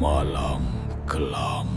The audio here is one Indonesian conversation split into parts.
Malam kelam.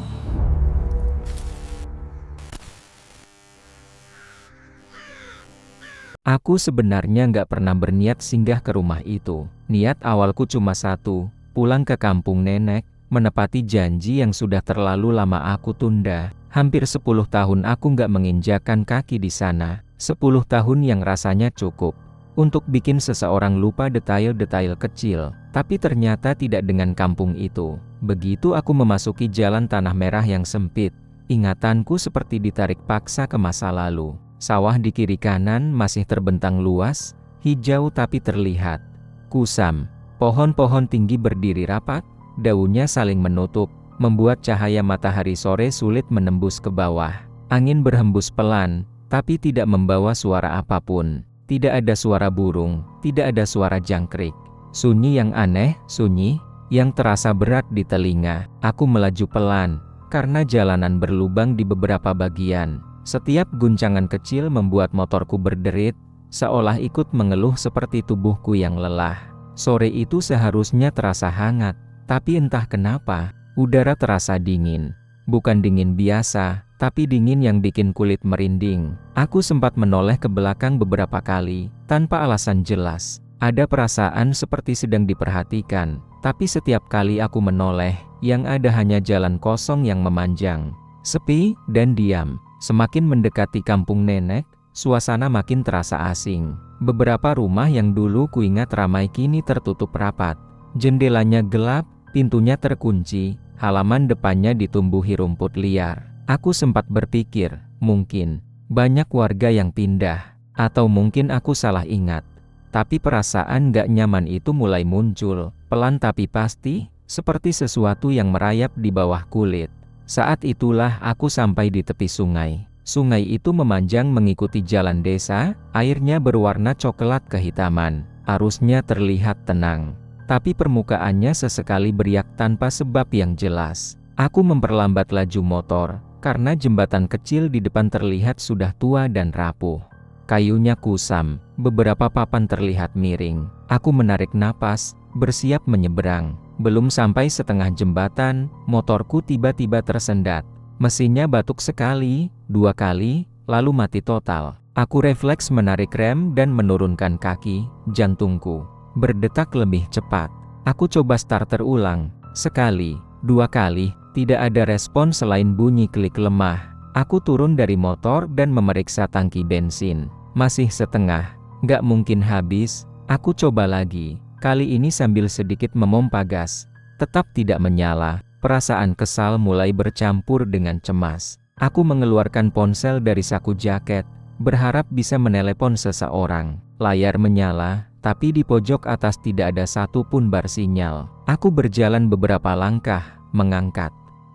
Aku sebenarnya nggak pernah berniat singgah ke rumah itu. Niat awalku cuma satu, pulang ke kampung nenek, menepati janji yang sudah terlalu lama aku tunda. Hampir 10 tahun aku nggak menginjakan kaki di sana. 10 tahun yang rasanya cukup untuk bikin seseorang lupa detail-detail kecil. Tapi ternyata tidak dengan kampung itu. Begitu aku memasuki jalan tanah merah yang sempit, ingatanku seperti ditarik paksa ke masa lalu. Sawah di kiri kanan masih terbentang luas, hijau tapi terlihat kusam. Pohon-pohon tinggi berdiri rapat, daunnya saling menutup, membuat cahaya matahari sore sulit menembus ke bawah. Angin berhembus pelan, tapi tidak membawa suara apapun. Tidak ada suara burung, tidak ada suara jangkrik. Sunyi yang aneh, sunyi yang terasa berat di telinga. Aku melaju pelan, karena jalanan berlubang di beberapa bagian. Setiap guncangan kecil membuat motorku berderit, seolah ikut mengeluh seperti tubuhku yang lelah. Sore itu seharusnya terasa hangat, tapi entah kenapa, udara terasa dingin. Bukan dingin biasa, tapi dingin yang bikin kulit merinding. Aku sempat menoleh ke belakang beberapa kali, tanpa alasan jelas. Ada perasaan seperti sedang diperhatikan, tapi setiap kali aku menoleh, yang ada hanya jalan kosong yang memanjang, sepi, dan diam. Semakin mendekati kampung nenek, suasana makin terasa asing. Beberapa rumah yang dulu kuingat ramai kini tertutup rapat. Jendelanya gelap, pintunya terkunci, halaman depannya ditumbuhi rumput liar. Aku sempat berpikir, mungkin banyak warga yang pindah, atau mungkin aku salah ingat. Tapi perasaan gak nyaman itu mulai muncul, pelan tapi pasti, seperti sesuatu yang merayap di bawah kulit. Saat itulah aku sampai di tepi sungai. Sungai itu memanjang mengikuti jalan desa, airnya berwarna coklat kehitaman. Arusnya terlihat tenang, tapi permukaannya sesekali beriak tanpa sebab yang jelas. Aku memperlambat laju motor, karena jembatan kecil di depan terlihat sudah tua dan rapuh. Kayunya kusam, beberapa papan terlihat miring. Aku menarik napas, bersiap menyeberang. Belum sampai setengah jembatan, motorku tiba-tiba tersendat. Mesinnya batuk sekali, 2 kali, lalu mati total. Aku refleks menarik rem dan menurunkan kaki, jantungku berdetak lebih cepat. Aku coba starter ulang, sekali, 2 kali, tidak ada respon selain bunyi klik lemah. Aku turun dari motor dan memeriksa tangki bensin. Masih setengah, nggak mungkin habis. Aku coba lagi, kali ini sambil sedikit memompa gas. Tetap tidak menyala. Perasaan kesal mulai bercampur dengan cemas. Aku mengeluarkan ponsel dari saku jaket, berharap bisa menelepon seseorang. Layar menyala, tapi di pojok atas tidak ada satupun bar sinyal. Aku berjalan beberapa langkah, mengangkat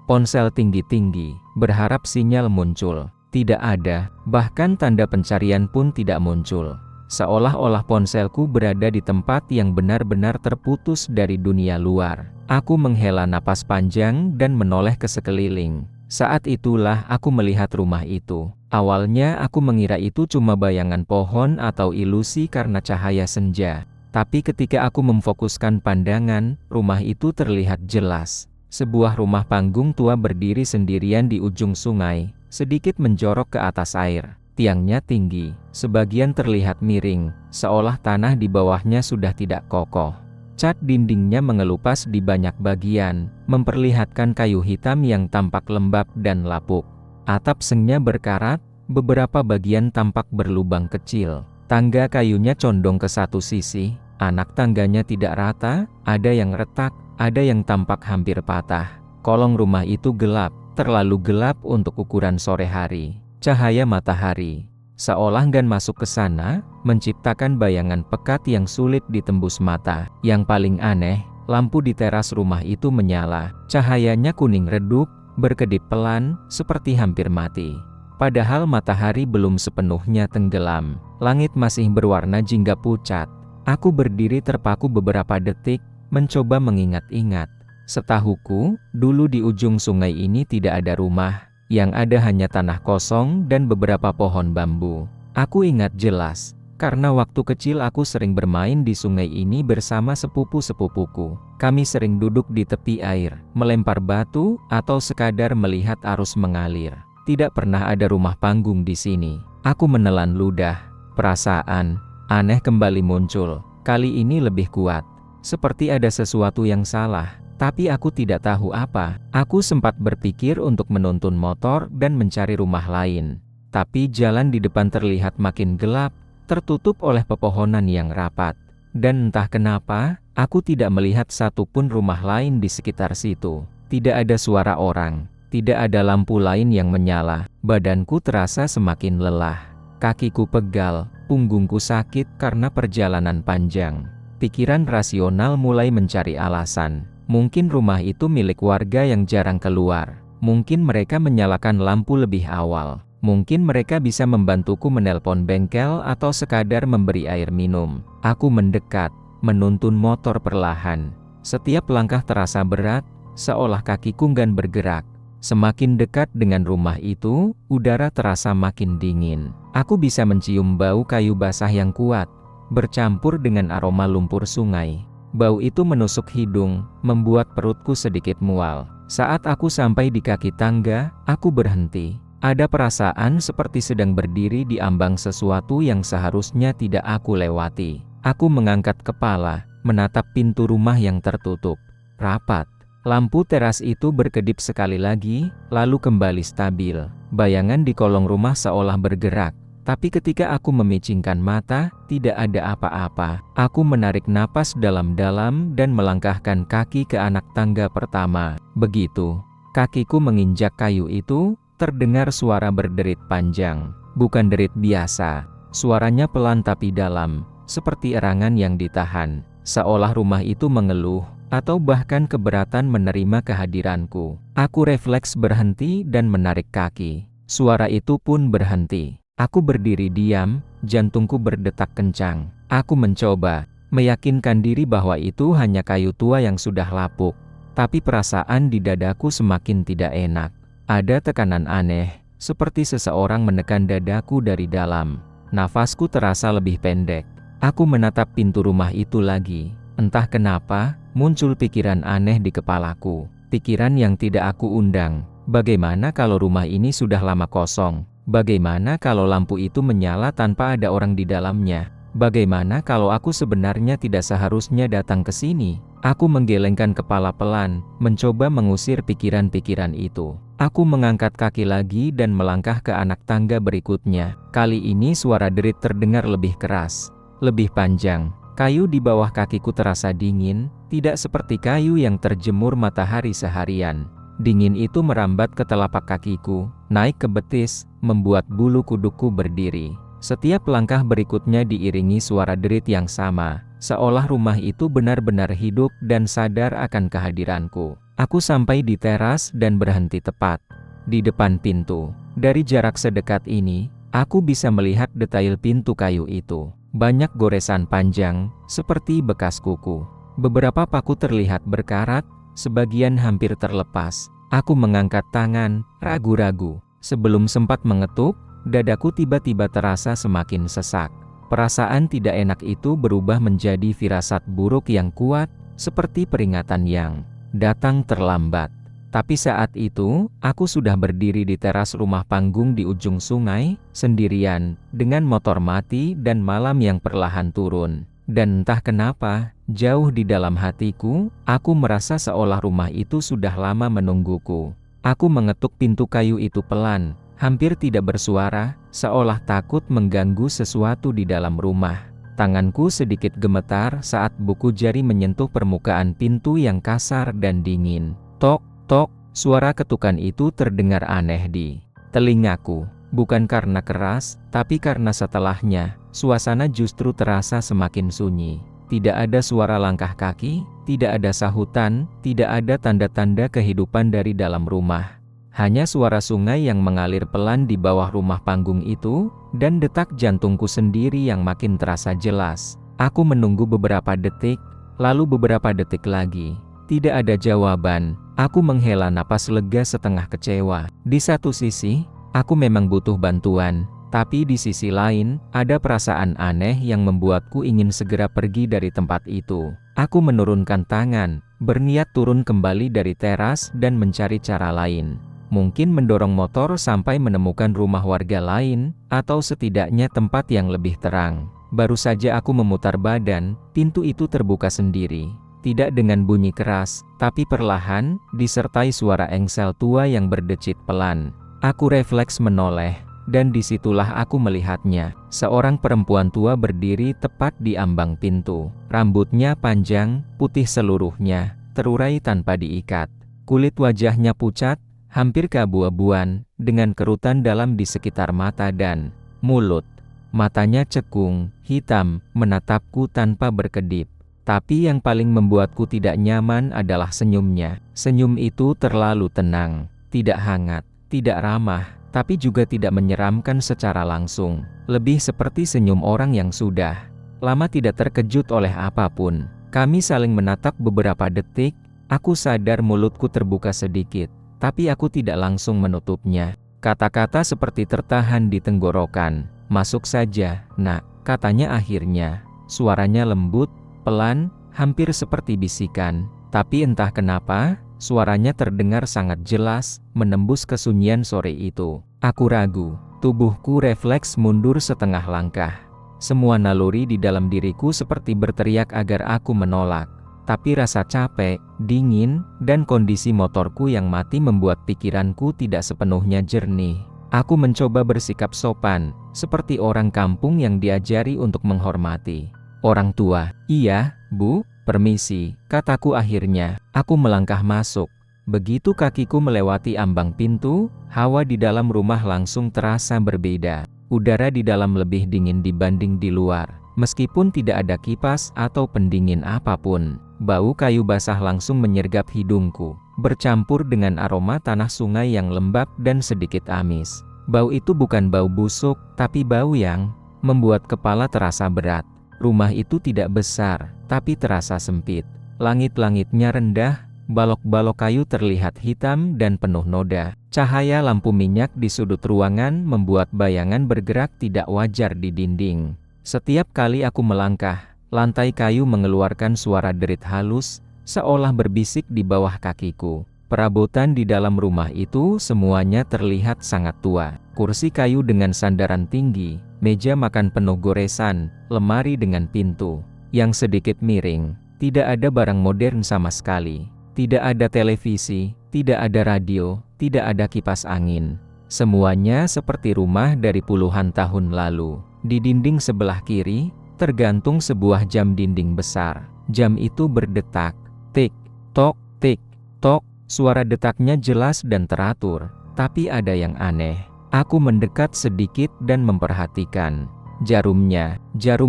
ponsel tinggi-tinggi, berharap sinyal muncul. Tidak ada, bahkan tanda pencarian pun tidak muncul. Seolah-olah ponselku berada di tempat yang benar-benar terputus dari dunia luar. Aku menghela napas panjang dan menoleh ke sekeliling. Saat itulah aku melihat rumah itu. Awalnya aku mengira itu cuma bayangan pohon atau ilusi karena cahaya senja. Tapi ketika aku memfokuskan pandangan, rumah itu terlihat jelas. Sebuah rumah panggung tua berdiri sendirian di ujung sungai, sedikit menjorok ke atas air. Tiangnya tinggi, sebagian terlihat miring, seolah tanah di bawahnya sudah tidak kokoh. Cat dindingnya mengelupas di banyak bagian, memperlihatkan kayu hitam yang tampak lembab dan lapuk. Atap sengnya berkarat, beberapa bagian tampak berlubang kecil. Tangga kayunya condong ke satu sisi, anak tangganya tidak rata, ada yang retak, ada yang tampak hampir patah. Kolong rumah itu gelap, terlalu gelap untuk ukuran sore hari. Cahaya matahari seolah enggan masuk ke sana, menciptakan bayangan pekat yang sulit ditembus mata. Yang paling aneh, lampu di teras rumah itu menyala. Cahayanya kuning redup, berkedip pelan, seperti hampir mati. Padahal matahari belum sepenuhnya tenggelam. Langit masih berwarna jingga pucat. Aku berdiri terpaku beberapa detik, mencoba mengingat-ingat. Setahuku, dulu di ujung sungai ini tidak ada rumah. Yang ada hanya tanah kosong dan beberapa pohon bambu. Aku ingat jelas, Karena waktu kecil aku sering bermain di sungai ini bersama sepupu-sepupuku. Kami sering duduk di tepi air, melempar batu, atau sekadar melihat arus mengalir. Tidak pernah ada rumah panggung di sini. Aku menelan ludah. Perasaan aneh kembali muncul. Kali ini lebih kuat. Seperti ada sesuatu yang salah. Tapi aku tidak tahu apa. Aku sempat berpikir untuk menuntun motor dan mencari rumah lain. Tapi jalan di depan terlihat makin gelap, tertutup oleh pepohonan yang rapat. Dan entah kenapa, aku tidak melihat satupun rumah lain di sekitar situ. Tidak ada suara orang, tidak ada lampu lain yang menyala. Badanku terasa semakin lelah. Kakiku pegal, punggungku sakit karena perjalanan panjang. Pikiran rasional mulai mencari alasan. Mungkin rumah itu milik warga yang jarang keluar. Mungkin mereka menyalakan lampu lebih awal. Mungkin mereka bisa membantuku menelpon bengkel atau sekadar memberi air minum. Aku mendekat, menuntun motor perlahan. Setiap langkah terasa berat, seolah kakiku enggan bergerak. Semakin dekat dengan rumah itu, udara terasa makin dingin. Aku bisa mencium bau kayu basah yang kuat, bercampur dengan aroma lumpur sungai. Bau itu menusuk hidung, membuat perutku sedikit mual. Saat aku sampai di kaki tangga, aku berhenti. Ada perasaan seperti sedang berdiri di ambang sesuatu yang seharusnya tidak aku lewati. Aku mengangkat kepala, menatap pintu rumah yang tertutup rapat. Lampu teras itu berkedip sekali lagi, lalu kembali stabil. Bayangan di kolong rumah seolah bergerak. Tapi ketika aku memicingkan mata, tidak ada apa-apa. Aku menarik napas dalam-dalam dan melangkahkan kaki ke anak tangga pertama. Begitu kakiku menginjak kayu itu, terdengar suara berderit panjang. Bukan derit biasa. Suaranya pelan tapi dalam, seperti erangan yang ditahan. Seolah rumah itu mengeluh, atau bahkan keberatan menerima kehadiranku. Aku refleks berhenti dan menarik kaki. Suara itu pun berhenti. Aku berdiri diam, jantungku berdetak kencang. Aku mencoba meyakinkan diri bahwa itu hanya kayu tua yang sudah lapuk. Tapi perasaan di dadaku semakin tidak enak. Ada tekanan aneh, seperti seseorang menekan dadaku dari dalam. Nafasku terasa lebih pendek. Aku menatap pintu rumah itu lagi. Entah kenapa, muncul pikiran aneh di kepalaku. Pikiran yang tidak aku undang. Bagaimana kalau rumah ini sudah lama kosong? Bagaimana kalau lampu itu menyala tanpa ada orang di dalamnya? Bagaimana kalau aku sebenarnya tidak seharusnya datang ke sini? Aku menggelengkan kepala pelan, mencoba mengusir pikiran-pikiran itu. Aku mengangkat kaki lagi dan melangkah ke anak tangga berikutnya. Kali ini suara derit terdengar lebih keras, lebih panjang. Kayu di bawah kakiku terasa dingin, tidak seperti kayu yang terjemur matahari seharian. Dingin itu merambat ke telapak kakiku, naik ke betis, membuat bulu kudukku berdiri. Setiap langkah berikutnya diiringi suara derit yang sama, seolah rumah itu benar-benar hidup dan sadar akan kehadiranku. Aku sampai di teras dan berhenti tepat di depan pintu. Dari jarak sedekat ini, aku bisa melihat detail pintu kayu itu. Banyak goresan panjang, seperti bekas kuku. Beberapa paku terlihat berkarat, sebagian hampir terlepas. Aku mengangkat tangan, ragu-ragu. Sebelum sempat mengetuk, dadaku tiba-tiba terasa semakin sesak. Perasaan tidak enak itu berubah menjadi firasat buruk yang kuat, seperti peringatan yang datang terlambat. Tapi saat itu, aku sudah berdiri di teras rumah panggung di ujung sungai, sendirian, dengan motor mati dan malam yang perlahan turun. Dan entah kenapa, jauh di dalam hatiku, aku merasa seolah rumah itu sudah lama menungguku. Aku mengetuk pintu kayu itu pelan, hampir tidak bersuara, seolah takut mengganggu sesuatu di dalam rumah. Tanganku sedikit gemetar saat buku jari menyentuh permukaan pintu yang kasar dan dingin. Tok, tok, suara ketukan itu terdengar aneh di telingaku. Bukan karena keras, tapi karena setelahnya, suasana justru terasa semakin sunyi. Tidak ada suara langkah kaki, tidak ada sahutan, tidak ada tanda-tanda kehidupan dari dalam rumah. Hanya suara sungai yang mengalir pelan di bawah rumah panggung itu, dan detak jantungku sendiri yang makin terasa jelas. Aku menunggu beberapa detik, lalu beberapa detik lagi. Tidak ada jawaban. Aku menghela napas lega setengah kecewa. Di satu sisi, aku memang butuh bantuan. Tapi di sisi lain, ada perasaan aneh yang membuatku ingin segera pergi dari tempat itu. Aku menurunkan tangan, berniat turun kembali dari teras dan mencari cara lain. Mungkin mendorong motor sampai menemukan rumah warga lain, atau setidaknya tempat yang lebih terang. Baru saja aku memutar badan, pintu itu terbuka sendiri. Tidak dengan bunyi keras, tapi perlahan, disertai suara engsel tua yang berdecit pelan. Aku refleks menoleh, dan disitulah aku melihatnya. Seorang perempuan tua berdiri tepat di ambang pintu. Rambutnya panjang, putih seluruhnya, terurai tanpa diikat. Kulit wajahnya pucat, hampir keabu-abuan, dengan kerutan dalam di sekitar mata dan mulut. Matanya cekung, hitam, menatapku tanpa berkedip. Tapi yang paling membuatku tidak nyaman adalah senyumnya. Senyum itu terlalu tenang, tidak hangat, tidak ramah, tapi juga tidak menyeramkan secara langsung. Lebih seperti senyum orang yang sudah lama tidak terkejut oleh apapun. Kami saling menatap beberapa detik. Aku sadar mulutku terbuka sedikit, tapi aku tidak langsung menutupnya. Kata-kata seperti tertahan di tenggorokan. "Masuk saja, nak," katanya akhirnya. Suaranya lembut, pelan, hampir seperti bisikan. Tapi entah kenapa, suaranya terdengar sangat jelas, menembus kesunyian sore itu. Aku ragu, tubuhku refleks mundur setengah langkah. Semua naluri di dalam diriku seperti berteriak agar aku menolak. Tapi rasa capek, dingin, dan kondisi motorku yang mati membuat pikiranku tidak sepenuhnya jernih. Aku mencoba bersikap sopan, seperti orang kampung yang diajari untuk menghormati orang tua. "Iya, Bu, permisi," kataku akhirnya. Aku melangkah masuk. Begitu kakiku melewati ambang pintu, hawa di dalam rumah langsung terasa berbeda. Udara di dalam lebih dingin dibanding di luar. Meskipun tidak ada kipas atau pendingin apapun, bau kayu basah langsung menyergap hidungku, bercampur dengan aroma tanah sungai yang lembab dan sedikit amis. Bau itu bukan bau busuk, tapi bau yang membuat kepala terasa berat. Rumah itu tidak besar, tapi terasa sempit. Langit-langitnya rendah, balok-balok kayu terlihat hitam dan penuh noda. Cahaya lampu minyak di sudut ruangan membuat bayangan bergerak tidak wajar di dinding. Setiap kali aku melangkah, lantai kayu mengeluarkan suara derit halus, seolah berbisik di bawah kakiku. Perabotan di dalam rumah itu semuanya terlihat sangat tua. Kursi kayu dengan sandaran tinggi, meja makan penuh goresan, lemari dengan pintu yang sedikit miring. Tidak ada barang modern sama sekali. Tidak ada televisi, tidak ada radio, tidak ada kipas angin. Semuanya seperti rumah dari puluhan tahun lalu. Di dinding sebelah kiri, tergantung sebuah jam dinding besar. Jam itu berdetak. Tik, tok, tik, tok. Suara detaknya jelas dan teratur. Tapi ada yang aneh. Aku mendekat sedikit dan memperhatikan. Jarum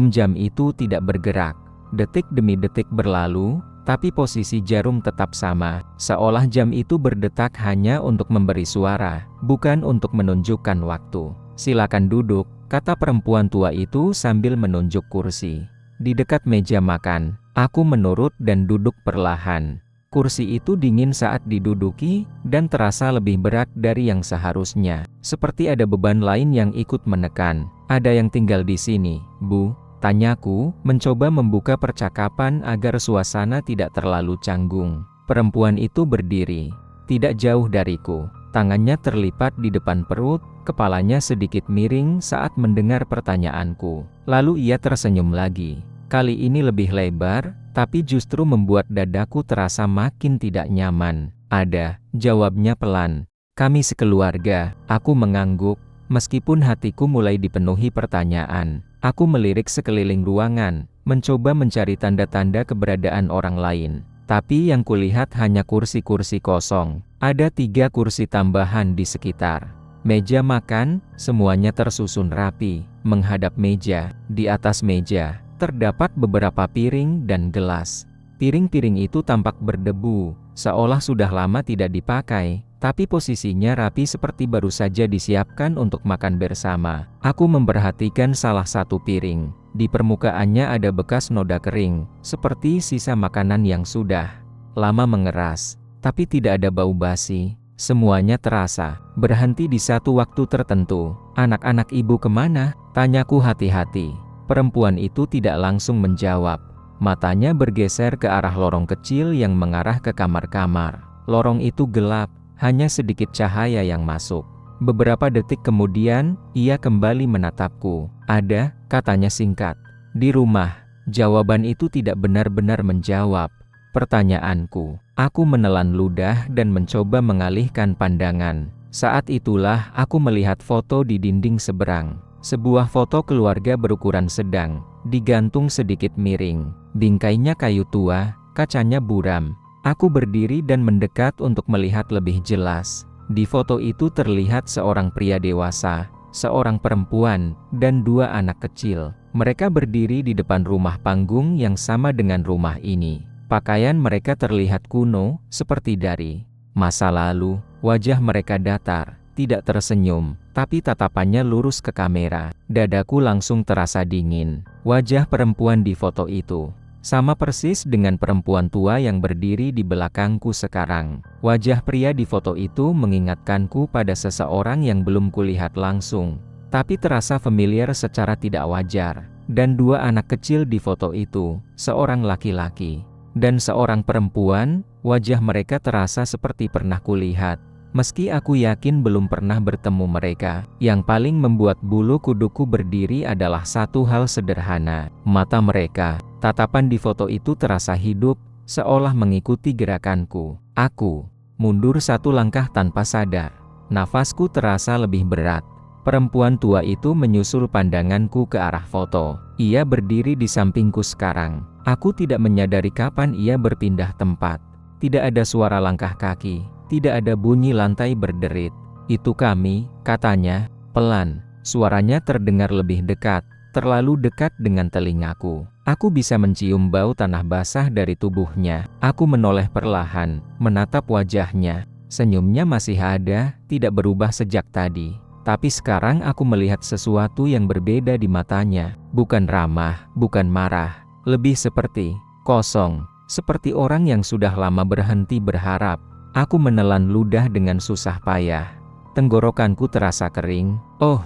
jam itu tidak bergerak. Detik demi detik berlalu, tapi posisi jarum tetap sama. Seolah jam itu berdetak hanya untuk memberi suara, bukan untuk menunjukkan waktu. "Silakan duduk," kata perempuan tua itu sambil menunjuk kursi di dekat meja makan. Aku menurut dan duduk perlahan. Kursi itu dingin saat diduduki, dan terasa lebih berat dari yang seharusnya. Seperti ada beban lain yang ikut menekan. "Ada yang tinggal di sini, Bu?" tanyaku, mencoba membuka percakapan agar suasana tidak terlalu canggung. Perempuan itu berdiri, tidak jauh dariku. Tangannya terlipat di depan perut, kepalanya sedikit miring saat mendengar pertanyaanku. Lalu ia tersenyum lagi. Kali ini lebih lebar, tapi justru membuat dadaku terasa makin tidak nyaman. "Ada," jawabnya pelan. "Kami sekeluarga." Aku mengangguk, meskipun hatiku mulai dipenuhi pertanyaan. Aku melirik sekeliling ruangan, mencoba mencari tanda-tanda keberadaan orang lain. Tapi yang kulihat hanya kursi-kursi kosong. Ada 3 kursi tambahan di sekitar meja makan, semuanya tersusun rapi, menghadap meja. Di atas meja terdapat beberapa piring dan gelas. Piring-piring itu tampak berdebu, seolah sudah lama tidak dipakai, tapi posisinya rapi seperti baru saja disiapkan untuk makan bersama. Aku memperhatikan salah satu piring. Di permukaannya ada bekas noda kering, seperti sisa makanan yang sudah lama mengeras. Tapi tidak ada bau basi, Semuanya terasa berhenti di satu waktu tertentu. "Anak-anak ibu kemana?" tanyaku hati-hati. Perempuan itu tidak langsung menjawab. Matanya bergeser ke arah lorong kecil yang mengarah ke kamar-kamar. Lorong itu gelap, hanya sedikit cahaya yang masuk. Beberapa detik kemudian, ia kembali menatapku. "Ada," katanya singkat. "Di rumah." Jawaban itu tidak benar-benar menjawab pertanyaanku. Aku menelan ludah dan mencoba mengalihkan pandangan. Saat itulah aku melihat foto di dinding seberang. Sebuah foto keluarga berukuran sedang, digantung sedikit miring. Bingkainya kayu tua, kacanya buram. Aku berdiri dan mendekat untuk melihat lebih jelas. Di foto itu terlihat seorang pria dewasa, seorang perempuan, dan dua anak kecil. Mereka berdiri di depan rumah panggung yang sama dengan rumah ini. Pakaian mereka terlihat kuno, seperti dari masa lalu. Wajah mereka datar, tidak tersenyum, tapi tatapannya lurus ke kamera. Dadaku langsung terasa dingin. Wajah perempuan di foto itu sama persis dengan perempuan tua yang berdiri di belakangku sekarang. Wajah pria di foto itu mengingatkanku pada seseorang yang belum kulihat langsung, tapi terasa familiar secara tidak wajar. Dan dua anak kecil di foto itu, seorang laki-laki dan seorang perempuan, wajah mereka terasa seperti pernah kulihat. Meski aku yakin belum pernah bertemu mereka, yang paling membuat bulu kuduku berdiri adalah satu hal sederhana. Mata mereka, tatapan di foto itu terasa hidup, seolah mengikuti gerakanku. Aku mundur satu langkah tanpa sadar. Nafasku terasa lebih berat. Perempuan tua itu menyusul pandanganku ke arah foto. Ia berdiri di sampingku sekarang. Aku tidak menyadari kapan ia berpindah tempat. Tidak ada suara langkah kaki, tidak ada bunyi lantai berderit. "Itu kami," katanya, pelan. Suaranya terdengar lebih dekat, terlalu dekat dengan telingaku. Aku bisa mencium bau tanah basah dari tubuhnya. Aku menoleh perlahan, menatap wajahnya. Senyumnya masih ada, tidak berubah sejak tadi. Tapi sekarang aku melihat sesuatu yang berbeda di matanya. Bukan ramah, bukan marah. Lebih seperti kosong. Seperti orang yang sudah lama berhenti berharap. Aku menelan ludah dengan susah payah. Tenggorokanku terasa kering. "Oh,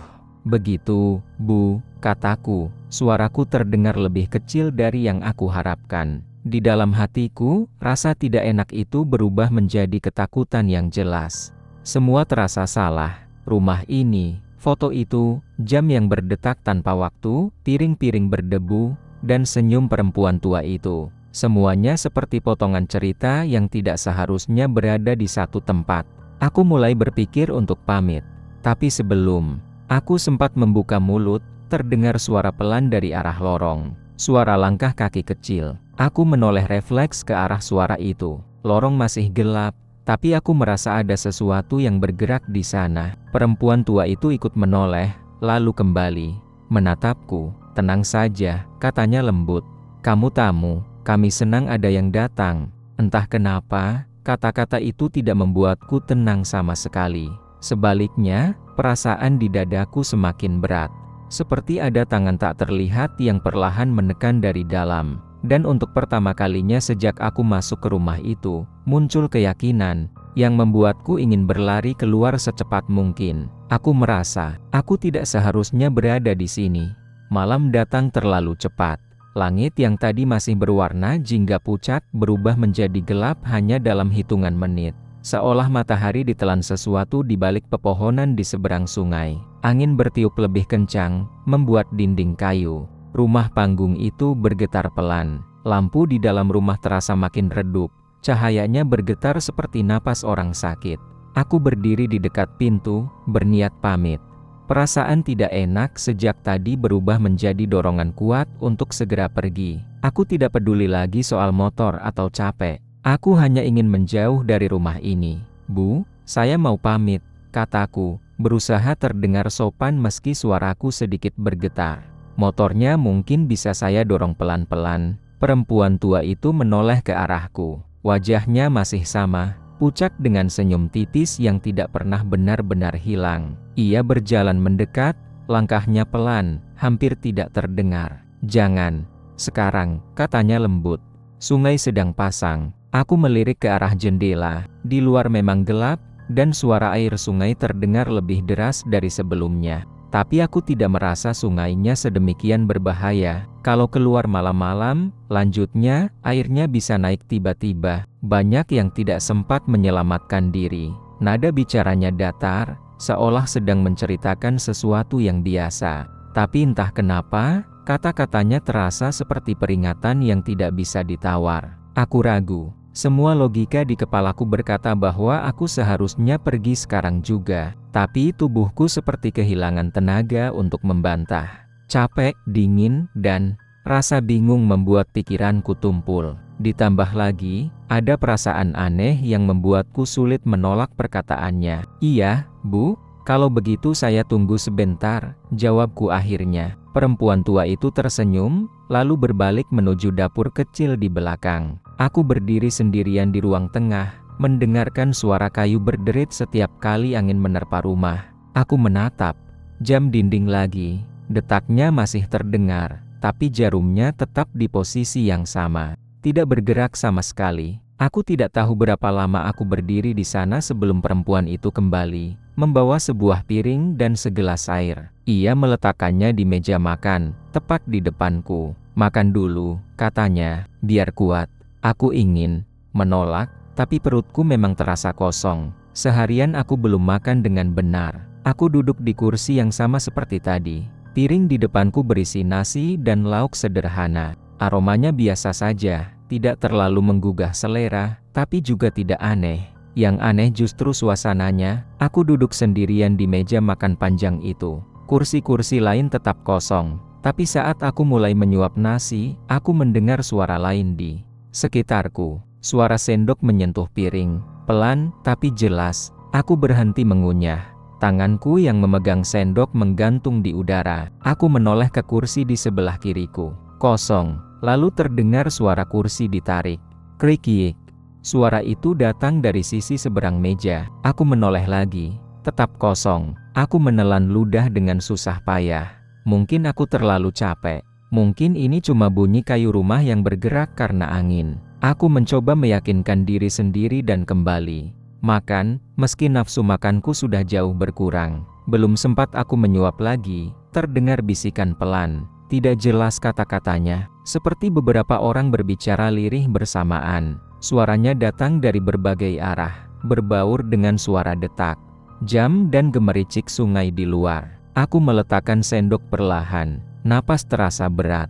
begitu, Bu," kataku. Suaraku terdengar lebih kecil dari yang aku harapkan. Di dalam hatiku, rasa tidak enak itu berubah menjadi ketakutan yang jelas. Semua terasa salah. Rumah ini, foto itu, jam yang berdetak tanpa waktu, piring-piring berdebu, dan senyum perempuan tua itu. Semuanya seperti potongan cerita yang tidak seharusnya berada di satu tempat. Aku mulai berpikir untuk pamit. Tapi sebelum aku sempat membuka mulut, terdengar suara pelan dari arah lorong. Suara langkah kaki kecil. Aku menoleh refleks ke arah suara itu. Lorong masih gelap, tapi aku merasa ada sesuatu yang bergerak di sana. Perempuan tua itu ikut menoleh, lalu kembali menatapku. "Tenang saja," katanya lembut. "Kamu tamu. Kami senang ada yang datang." Entah kenapa, kata-kata itu tidak membuatku tenang sama sekali. Sebaliknya, perasaan di dadaku semakin berat. Seperti ada tangan tak terlihat yang perlahan menekan dari dalam. Dan untuk pertama kalinya sejak aku masuk ke rumah itu, muncul keyakinan yang membuatku ingin berlari keluar secepat mungkin. Aku merasa, aku tidak seharusnya berada di sini. Malam datang terlalu cepat. Langit yang tadi masih berwarna jingga pucat berubah menjadi gelap hanya dalam hitungan menit. Seolah matahari ditelan sesuatu di balik pepohonan di seberang sungai. Angin bertiup lebih kencang, membuat dinding kayu rumah panggung itu bergetar pelan. Lampu di dalam rumah terasa makin redup. Cahayanya bergetar seperti napas orang sakit. Aku berdiri di dekat pintu, berniat pamit. Perasaan tidak enak sejak tadi berubah menjadi dorongan kuat untuk segera pergi. Aku tidak peduli lagi soal motor atau capek. Aku hanya ingin menjauh dari rumah ini. "Bu, saya mau pamit," kataku, berusaha terdengar sopan meski suaraku sedikit bergetar. "Motornya mungkin bisa saya dorong pelan-pelan." Perempuan tua itu menoleh ke arahku. Wajahnya masih sama, pucat dengan senyum titis yang tidak pernah benar-benar hilang. Ia berjalan mendekat, langkahnya pelan, hampir tidak terdengar. "Jangan sekarang," katanya lembut. Sungai sedang pasang. Aku melirik ke arah jendela. Di luar memang gelap, dan suara air sungai terdengar lebih deras dari sebelumnya. Tapi aku tidak merasa sungainya sedemikian berbahaya. Kalau keluar malam-malam, lanjutnya, airnya bisa naik tiba-tiba. Banyak yang tidak sempat menyelamatkan diri. Nada bicaranya datar, seolah sedang menceritakan sesuatu yang biasa. Tapi entah kenapa, kata-katanya terasa seperti peringatan yang tidak bisa ditawar. Aku ragu. Semua logika di kepalaku berkata bahwa aku seharusnya pergi sekarang juga. Tapi tubuhku seperti kehilangan tenaga untuk membantah. Capek, dingin, dan rasa bingung membuat pikiranku tumpul. Ditambah lagi, ada perasaan aneh yang membuatku sulit menolak perkataannya. "Iya, Bu, kalau begitu saya tunggu sebentar," jawabku akhirnya. Perempuan tua itu tersenyum, lalu berbalik menuju dapur kecil di belakang. Aku berdiri sendirian di ruang tengah, mendengarkan suara kayu berderit setiap kali angin menerpa rumah. Aku menatap jam dinding lagi. Detaknya masih terdengar, tapi jarumnya tetap di posisi yang sama. Tidak bergerak sama sekali. Aku tidak tahu berapa lama aku berdiri di sana sebelum perempuan itu kembali, membawa sebuah piring dan segelas air. Ia meletakkannya di meja makan, tepat di depanku. "Makan dulu," katanya, "biar kuat." Aku ingin menolak, tapi perutku memang terasa kosong. Seharian aku belum makan dengan benar. Aku duduk di kursi yang sama seperti tadi. Piring di depanku berisi nasi dan lauk sederhana. Aromanya biasa saja, tidak terlalu menggugah selera, tapi juga tidak aneh. Yang aneh justru suasananya. Aku duduk sendirian di meja makan panjang itu. Kursi-kursi lain tetap kosong. Tapi saat aku mulai menyuap nasi, aku mendengar suara lain di sekitarku. Suara sendok menyentuh piring, pelan tapi jelas. Aku berhenti mengunyah. Tanganku yang memegang sendok menggantung di udara. Aku menoleh ke kursi di sebelah kiriku. Kosong. Lalu terdengar suara kursi ditarik. Krik-kik. Suara itu datang dari sisi seberang meja. Aku menoleh lagi. Tetap kosong. Aku menelan ludah dengan susah payah. Mungkin aku terlalu capek. Mungkin ini cuma bunyi kayu rumah yang bergerak karena angin. Aku mencoba meyakinkan diri sendiri dan kembali makan, meski nafsu makanku sudah jauh berkurang. Belum sempat aku menyuap lagi, terdengar bisikan pelan. Tidak jelas kata-katanya, seperti beberapa orang berbicara lirih bersamaan. Suaranya datang dari berbagai arah, berbaur dengan suara detak jam dan gemericik sungai di luar. Aku meletakkan sendok perlahan. Napas terasa berat.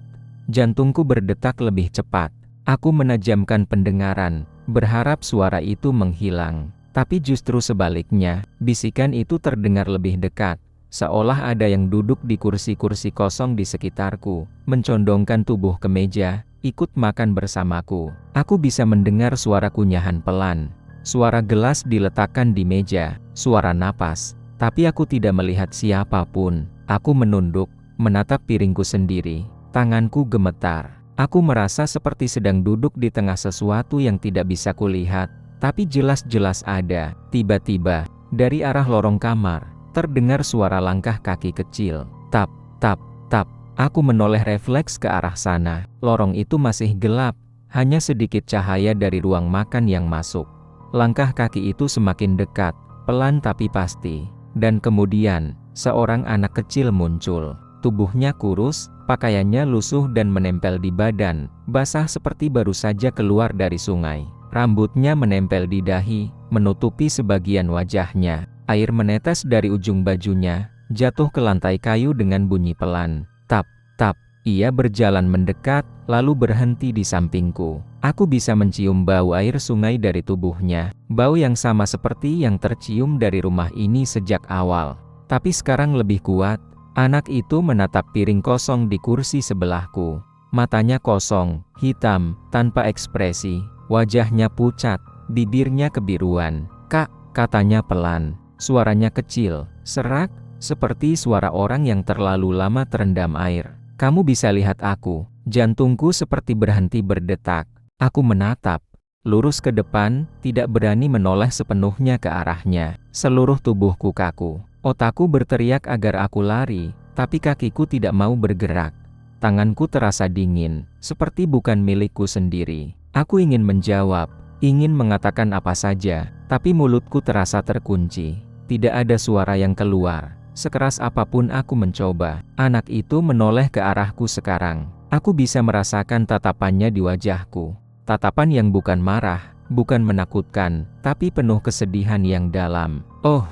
Jantungku berdetak lebih cepat. Aku menajamkan pendengaran, berharap suara itu menghilang. Tapi justru sebaliknya, bisikan itu terdengar lebih dekat. Seolah ada yang duduk di kursi-kursi kosong di sekitarku, mencondongkan tubuh ke meja, ikut makan bersamaku. Aku bisa mendengar suara kunyahan pelan. Suara gelas diletakkan di meja, suara napas. Tapi aku tidak melihat siapapun. Aku menunduk, menatap piringku sendiri. Tanganku gemetar. Aku merasa seperti sedang duduk di tengah sesuatu yang tidak bisa kulihat, tapi jelas-jelas ada. Tiba-tiba, dari arah lorong kamar, terdengar suara langkah kaki kecil. Tap, tap, tap. Aku menoleh refleks ke arah sana. Lorong itu masih gelap, hanya sedikit cahaya dari ruang makan yang masuk. Langkah kaki itu semakin dekat, pelan tapi pasti. Dan kemudian, seorang anak kecil muncul. Tubuhnya kurus, pakaiannya lusuh dan menempel di badan, basah seperti baru saja keluar dari sungai. Rambutnya menempel di dahi, menutupi sebagian wajahnya. Air menetes dari ujung bajunya, jatuh ke lantai kayu dengan bunyi pelan. Tap, tap. Ia berjalan mendekat, lalu berhenti di sampingku. Aku bisa mencium bau air sungai dari tubuhnya, bau yang sama seperti yang tercium dari rumah ini sejak awal. Tapi sekarang lebih kuat. Anak itu menatap piring kosong di kursi sebelahku. Matanya kosong, hitam, tanpa ekspresi. Wajahnya pucat, bibirnya kebiruan. "Kak," katanya pelan. Suaranya kecil, serak, seperti suara orang yang terlalu lama terendam air. "Kamu bisa lihat aku." Jantungku seperti berhenti berdetak. Aku menatap lurus ke depan, tidak berani menoleh sepenuhnya ke arahnya. Seluruh tubuhku kaku. Otakku berteriak agar aku lari, tapi kakiku tidak mau bergerak. Tanganku terasa dingin, seperti bukan milikku sendiri. Aku ingin menjawab, Ingin mengatakan apa saja, tapi mulutku terasa terkunci. Tidak ada suara yang keluar. Sekeras apapun aku mencoba. Anak itu menoleh ke arahku sekarang. Aku bisa merasakan tatapannya di wajahku. Tatapan yang bukan marah, bukan menakutkan, tapi penuh kesedihan yang dalam. "Oh,"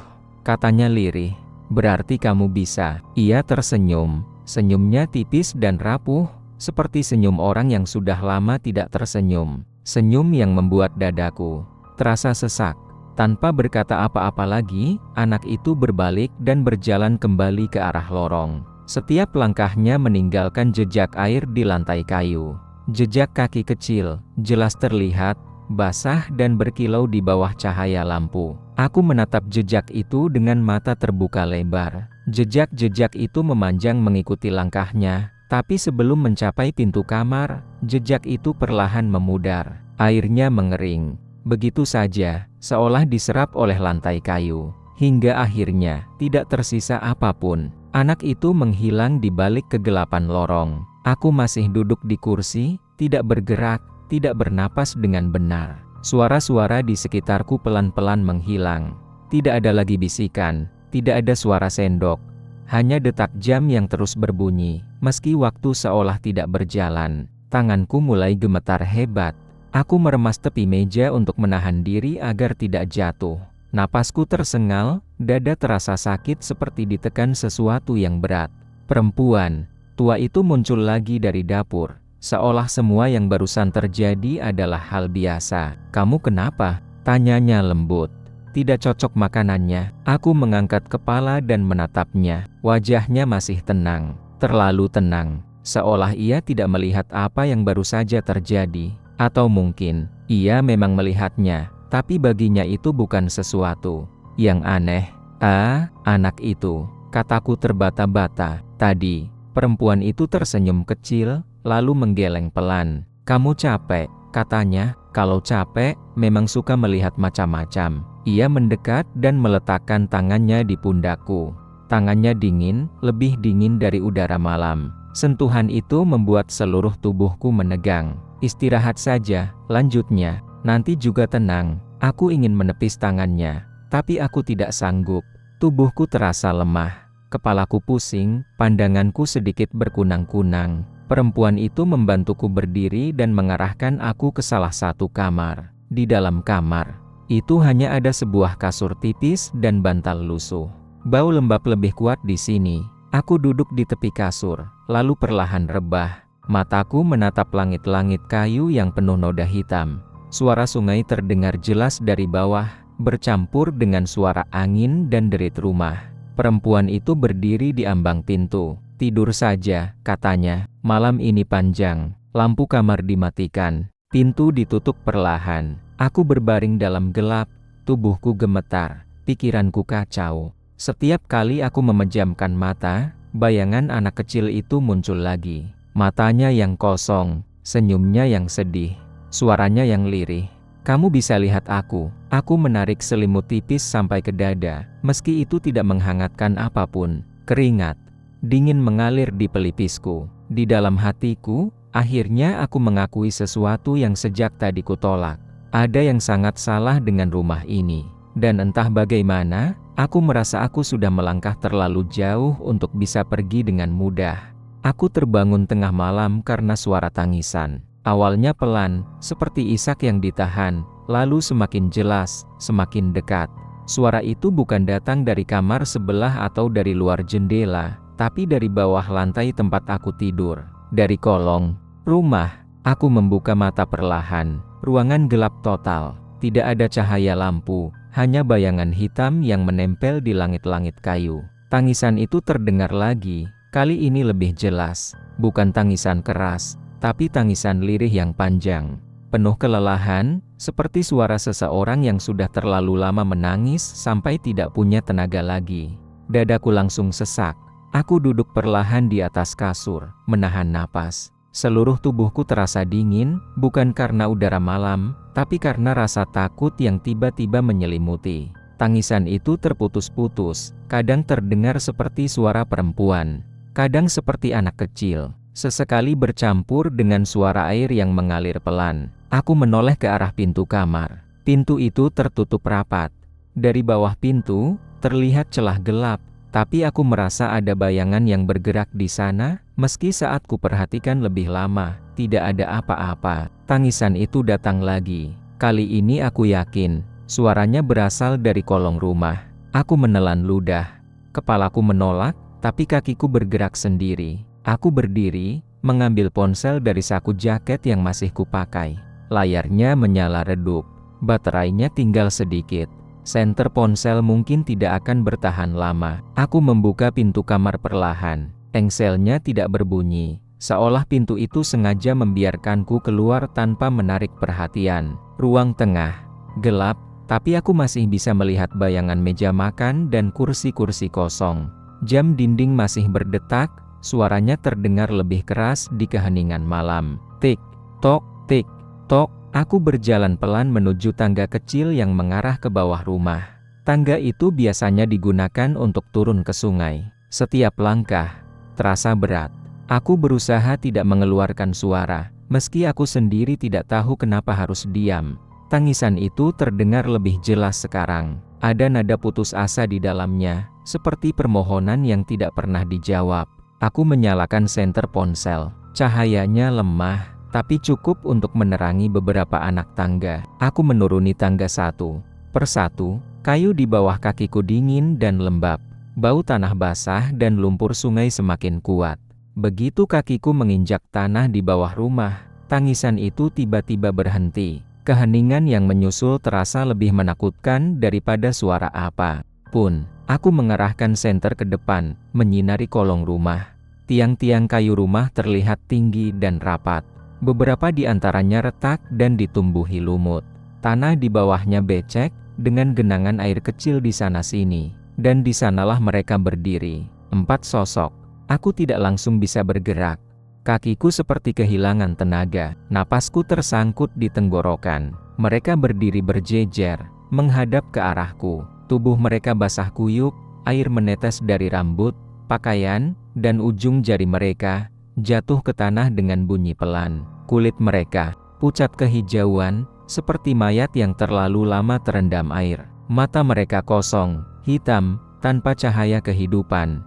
katanya lirih, "berarti kamu bisa." Ia tersenyum. Senyumnya tipis dan rapuh, seperti senyum orang yang sudah lama tidak tersenyum. Senyum yang membuat dadaku terasa sesak. Tanpa berkata apa-apa lagi, anak itu berbalik dan berjalan kembali ke arah lorong. Setiap langkahnya meninggalkan jejak air di lantai kayu. Jejak kaki kecil, jelas terlihat, basah dan berkilau di bawah cahaya lampu. Aku menatap jejak itu dengan mata terbuka lebar. Jejak-jejak itu memanjang mengikuti langkahnya. Tapi sebelum mencapai pintu kamar, jejak itu perlahan memudar. Airnya mengering. Begitu saja, seolah diserap oleh lantai kayu. Hingga akhirnya, tidak tersisa apapun. Anak itu menghilang di balik kegelapan lorong. Aku masih duduk di kursi, tidak bergerak, tidak bernapas dengan benar. Suara-suara di sekitarku pelan-pelan menghilang. Tidak ada lagi bisikan, tidak ada suara sendok. Hanya detak jam yang terus berbunyi. Meski waktu seolah tidak berjalan, tanganku mulai gemetar hebat. Aku meremas tepi meja untuk menahan diri agar tidak jatuh. Napasku tersengal, dada terasa sakit seperti ditekan sesuatu yang berat. Perempuan tua itu muncul lagi dari dapur, seolah semua yang barusan terjadi adalah hal biasa. "Kamu kenapa?" tanyanya lembut. "Tidak cocok makanannya." Aku mengangkat kepala dan menatapnya. Wajahnya masih tenang, terlalu tenang, seolah ia tidak melihat apa yang baru saja terjadi. Atau mungkin, ia memang melihatnya, tapi baginya itu bukan sesuatu yang aneh. "Ah, anak itu," kataku terbata-bata. Tadi, perempuan itu tersenyum kecil, lalu menggeleng pelan. "Kamu capek," katanya. "Kalau capek, memang suka melihat macam-macam." Ia mendekat dan meletakkan tangannya di pundakku. Tangannya dingin, lebih dingin dari udara malam. Sentuhan itu membuat seluruh tubuhku menegang. "Istirahat saja," lanjutnya. "Nanti juga tenang." Aku ingin menepis tangannya, tapi aku tidak sanggup. Tubuhku terasa lemah. Kepalaku pusing, pandanganku sedikit berkunang-kunang. Perempuan itu membantuku berdiri dan mengarahkan aku ke salah satu kamar. Di dalam kamar itu hanya ada sebuah kasur tipis dan bantal lusuh. Bau lembab lebih kuat di sini. Aku duduk di tepi kasur, lalu perlahan rebah. Mataku menatap langit-langit kayu yang penuh noda hitam. Suara sungai terdengar jelas dari bawah, bercampur dengan suara angin dan derit rumah. Perempuan itu berdiri di ambang pintu. "Tidur saja," katanya. "Malam ini panjang." Lampu kamar dimatikan. Pintu ditutup perlahan. Aku berbaring dalam gelap, tubuhku gemetar, pikiranku kacau. Setiap kali aku memejamkan mata, bayangan anak kecil itu muncul lagi. Matanya yang kosong, senyumnya yang sedih, suaranya yang lirih. "Kamu bisa lihat aku." Aku menarik selimut tipis sampai ke dada, meski itu tidak menghangatkan apapun. Keringat dingin mengalir di pelipisku. Di dalam hatiku, akhirnya aku mengakui sesuatu yang sejak tadi kutolak. Ada yang sangat salah dengan rumah ini. Dan entah bagaimana, aku merasa aku sudah melangkah terlalu jauh untuk bisa pergi dengan mudah. Aku terbangun tengah malam karena suara tangisan. Awalnya pelan, seperti isak yang ditahan, lalu semakin jelas, semakin dekat. Suara itu bukan datang dari kamar sebelah atau dari luar jendela, tapi dari bawah lantai tempat aku tidur. Dari kolong rumah, aku membuka mata perlahan. Ruangan gelap total, tidak ada cahaya lampu, hanya bayangan hitam yang menempel di langit-langit kayu. Tangisan itu terdengar lagi, kali ini lebih jelas. Bukan tangisan keras, tapi tangisan lirih yang panjang, penuh kelelahan, seperti suara seseorang yang sudah terlalu lama menangis sampai tidak punya tenaga lagi. Dadaku langsung sesak. Aku duduk perlahan di atas kasur, menahan napas. Seluruh tubuhku terasa dingin, bukan karena udara malam, tapi karena rasa takut yang tiba-tiba menyelimuti. Tangisan itu terputus-putus, kadang terdengar seperti suara perempuan, kadang seperti anak kecil, sesekali bercampur dengan suara air yang mengalir pelan. Aku menoleh ke arah pintu kamar. Pintu itu tertutup rapat. Dari bawah pintu, terlihat celah gelap, tapi aku merasa ada bayangan yang bergerak di sana. Meski saat ku perhatikan lebih lama, tidak ada apa-apa. Tangisan itu datang lagi. Kali ini aku yakin, suaranya berasal dari kolong rumah. Aku menelan ludah. Kepalaku menolak, tapi kakiku bergerak sendiri. Aku berdiri, mengambil ponsel dari saku jaket yang masih kupakai. Layarnya menyala redup. Baterainya tinggal sedikit. Senter ponsel mungkin tidak akan bertahan lama. Aku membuka pintu kamar perlahan. Engselnya tidak berbunyi, seolah pintu itu sengaja membiarkanku keluar tanpa menarik perhatian. Ruang tengah gelap, tapi aku masih bisa melihat bayangan meja makan dan kursi-kursi kosong. Jam dinding masih berdetak, suaranya terdengar lebih keras di keheningan malam. Tik, tok, tik, tok. Aku berjalan pelan menuju tangga kecil yang mengarah ke bawah rumah. Tangga itu biasanya digunakan untuk turun ke sungai. Setiap langkah terasa berat. Aku berusaha tidak mengeluarkan suara, meski aku sendiri tidak tahu kenapa harus diam. Tangisan itu terdengar lebih jelas sekarang. Ada nada putus asa di dalamnya, seperti permohonan yang tidak pernah dijawab. Aku menyalakan senter ponsel. Cahayanya lemah, tapi cukup untuk menerangi beberapa anak tangga. Aku menuruni tangga satu persatu. Kayu di bawah kakiku dingin dan lembab. Bau tanah basah dan lumpur sungai semakin kuat. Begitu kakiku menginjak tanah di bawah rumah, tangisan itu tiba-tiba berhenti. Keheningan yang menyusul terasa lebih menakutkan daripada suara apa pun. Aku mengarahkan senter ke depan, menyinari kolong rumah. Tiang-tiang kayu rumah terlihat tinggi dan rapat. Beberapa di antaranya retak dan ditumbuhi lumut. Tanah di bawahnya becek, dengan genangan air kecil di sana-sini. Dan di sanalah mereka berdiri, 4 sosok. Aku tidak langsung bisa bergerak. Kakiku seperti kehilangan tenaga. Napasku tersangkut di tenggorokan. Mereka berdiri berjejer, menghadap ke arahku. Tubuh mereka basah kuyup, air menetes dari rambut, pakaian, dan ujung jari mereka jatuh ke tanah dengan bunyi pelan. Kulit mereka pucat kehijauan, seperti mayat yang terlalu lama terendam air. Mata mereka kosong, hitam, tanpa cahaya kehidupan.